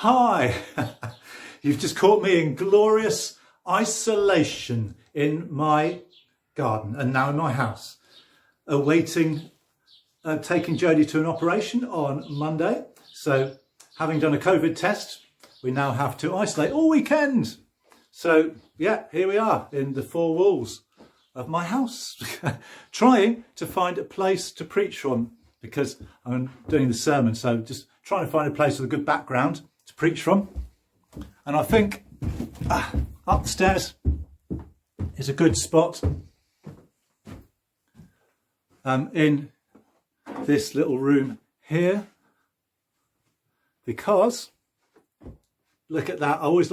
Hi, you've just caught me in glorious isolation in my garden and now in my house, awaiting taking Jodie to an operation on Monday. So having done a COVID test, we now have to isolate all weekend. So yeah, here we are in the four walls of my house, trying to find a place to preach from because I'm doing the sermon. So just trying to find a place with a good background to preach from. And I think upstairs is a good spot in this little room here, because look at that. I always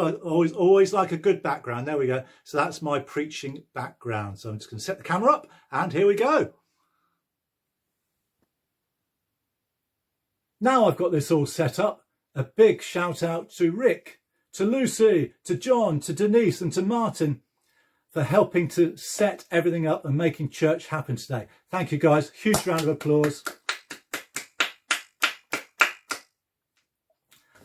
like a good background. There we go. So that's my preaching background. So I'm just going to set the camera up and here we go. Now I've got this all set up, a big shout out to Rick, to Lucy, to John, to Denise and to Martin for helping to set everything up and making church happen today. Thank you guys. Huge round of applause.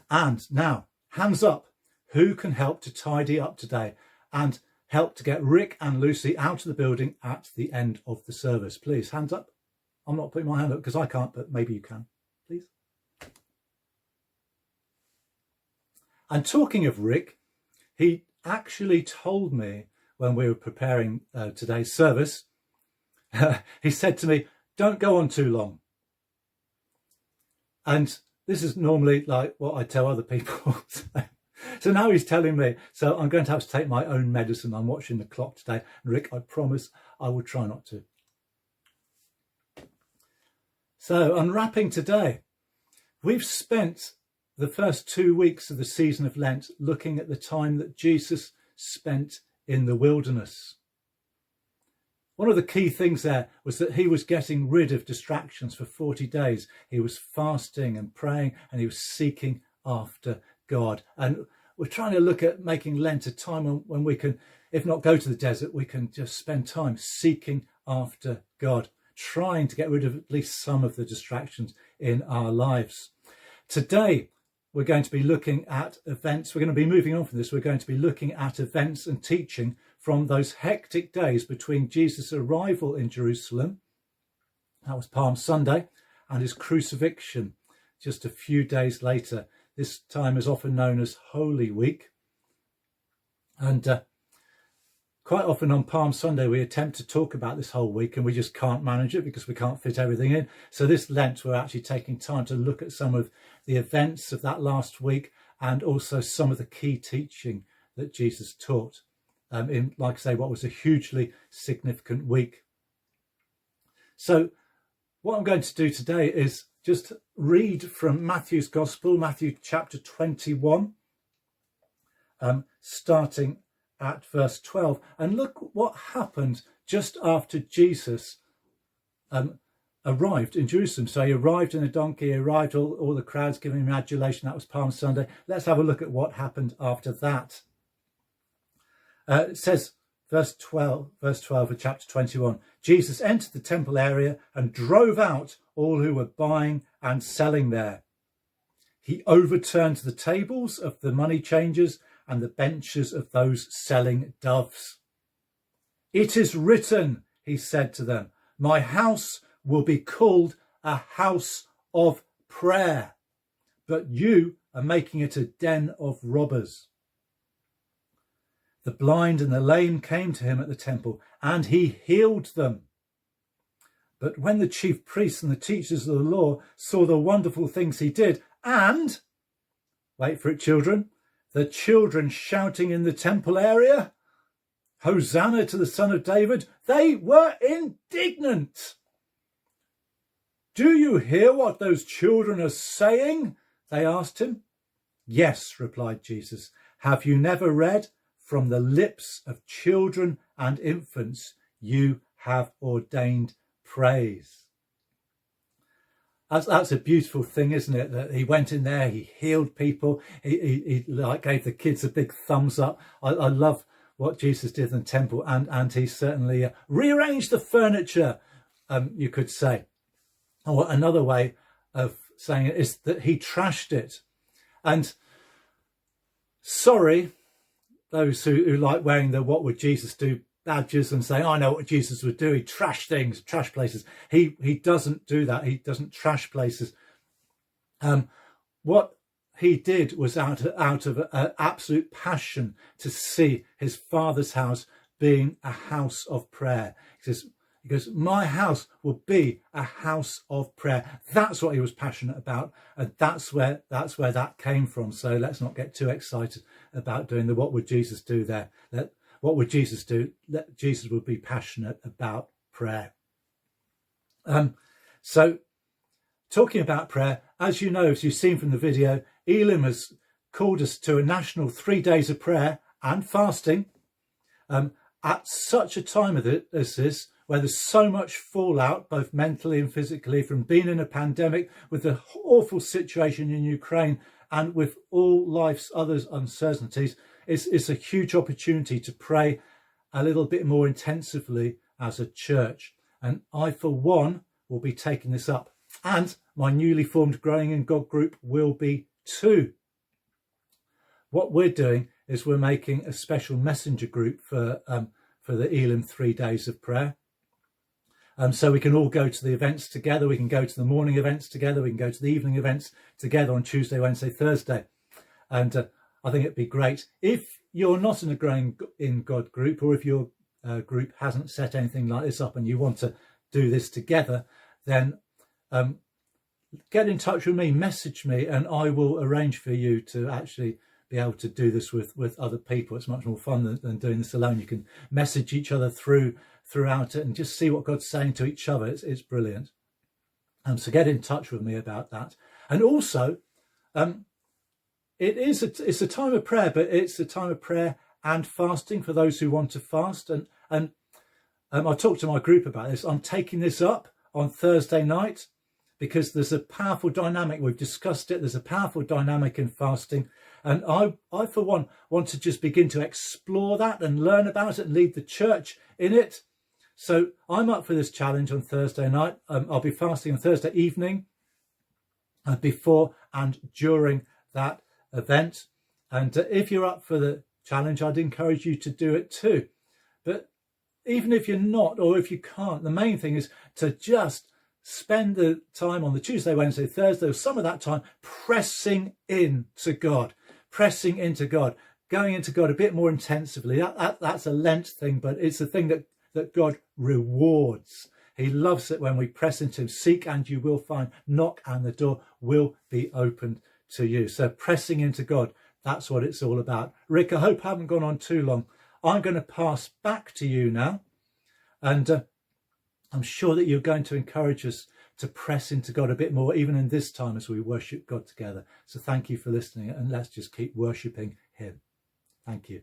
And now, hands up. Who can help to tidy up today and help to get Rick and Lucy out of the building at the end of the service? Please, hands up. I'm not putting my hand up because I can't, but maybe you can, please. And talking of Rick, he actually told me when we were preparing today's service, he said to me, don't go on too long. And this is normally like what I tell other people. So now he's telling me, so I'm going to have to take my own medicine. I'm watching the clock today. And Rick, I promise I will try not to. So unwrapping today, we've spent the first 2 weeks of the season of Lent looking at the time that Jesus spent in the wilderness. One of the key things there was that he was getting rid of distractions for 40 days. He was fasting and praying and he was seeking after God. And we're trying to look at making Lent a time when we can, if not go to the desert, we can just spend time seeking after God, trying to get rid of at least some of the distractions in our lives. Today, we're going to be looking at events. We're going to be moving on from this. We're going to be looking at events and teaching from those hectic days between Jesus' arrival in Jerusalem, that was Palm Sunday, and his crucifixion just a few days later. This time is often known as Holy Week. And quite often on Palm Sunday, we attempt to talk about this whole week and we just can't manage it because we can't fit everything in. So this Lent, we're actually taking time to look at some of the events of that last week and also some of the key teaching that Jesus taught in, like I say, what was a hugely significant week. So what I'm going to do today is just read from Matthew's Gospel, Matthew chapter 21, starting at verse 12, and look what happened just after Jesus arrived in Jerusalem. So he arrived in a donkey, he arrived, all the crowds giving him adulation. That was Palm Sunday. Let's have a look at what happened after that. It says, verse 12 of chapter 21, Jesus entered the temple area and drove out all who were buying and selling there. He overturned the tables of the money changers and the benches of those selling doves. It is written, he said to them, my house will be called a house of prayer, but you are making it a den of robbers. The blind and the lame came to him at the temple, and he healed them. But when the chief priests and the teachers of the law saw the wonderful things he did, and, wait for it, children, the children shouting in the temple area, Hosanna to the Son of David, they were indignant. Do you hear what those children are saying? They asked him. Yes, replied Jesus. Have you never read, from the lips of children and infants you have ordained praise? That's a beautiful thing, isn't it? That he went in there, he healed people, he like gave the kids a big thumbs up. I love what Jesus did in the temple, and he certainly rearranged the furniture, you could say. Or another way of saying it is that he trashed it. And Sorry, those who like wearing the "What would Jesus do" badges and saying, "I know what Jesus would do. He trash things, trash places." He doesn't do that. He doesn't trash places. What he did was out of an absolute passion to see his Father's house being a house of prayer. He goes, my house will be a house of prayer. That's what he was passionate about, and that's where that came from. So let's not get too excited about doing the "What would Jesus do" there. What would Jesus do? Jesus would be passionate about prayer. So talking about prayer, as you know, as you've seen from the video, Elim has called us to a national 3 days of prayer and fasting at such a time as this, where there's so much fallout, both mentally and physically, from being in a pandemic, with the awful situation in Ukraine, and with all life's other uncertainties. It's a huge opportunity to pray a little bit more intensively as a church. And I, for one, will be taking this up. And my newly formed Growing in God group will be too. What we're doing is we're making a special messenger group for the Elim 3 days of prayer. So we can all go to the events together. We can go to the morning events together. We can go to the evening events together on Tuesday, Wednesday, Thursday. And I think it'd be great. If you're not in a Growing in God group, or if your group hasn't set anything like this up and you want to do this together, then get in touch with me, message me, and I will arrange for you to actually be able to do this with other people. It's much more fun than doing this alone. You can message each other throughout it and just see what God's saying to each other. It's brilliant. So get in touch with me about that. And also, it's a time of prayer, but it's a time of prayer and fasting for those who want to fast. And I talked to my group about this. I'm taking this up on Thursday night because there's a powerful dynamic. We've discussed it. There's a powerful dynamic in fasting. And I, for one, want to just begin to explore that and learn about it and lead the church in it. So I'm up for this challenge on Thursday night. I'll be fasting on Thursday evening before and during that event. And if you're up for the challenge, I'd encourage you to do it too. But even if you're not, or if you can't, the main thing is to just spend the time on the Tuesday, Wednesday, Thursday, or some of that time pressing into God, going into God a bit more intensively. That's a Lent thing, but it's a thing that God rewards. He loves it when we press into him. Seek and you will find. Knock and the door will be opened to you. So pressing into God, that's what it's all about. Rick, I hope I haven't gone on too long. I'm going to pass back to you now. And I'm sure that you're going to encourage us to press into God a bit more, even in this time as we worship God together. So thank you for listening, and let's just keep worshipping him. Thank you.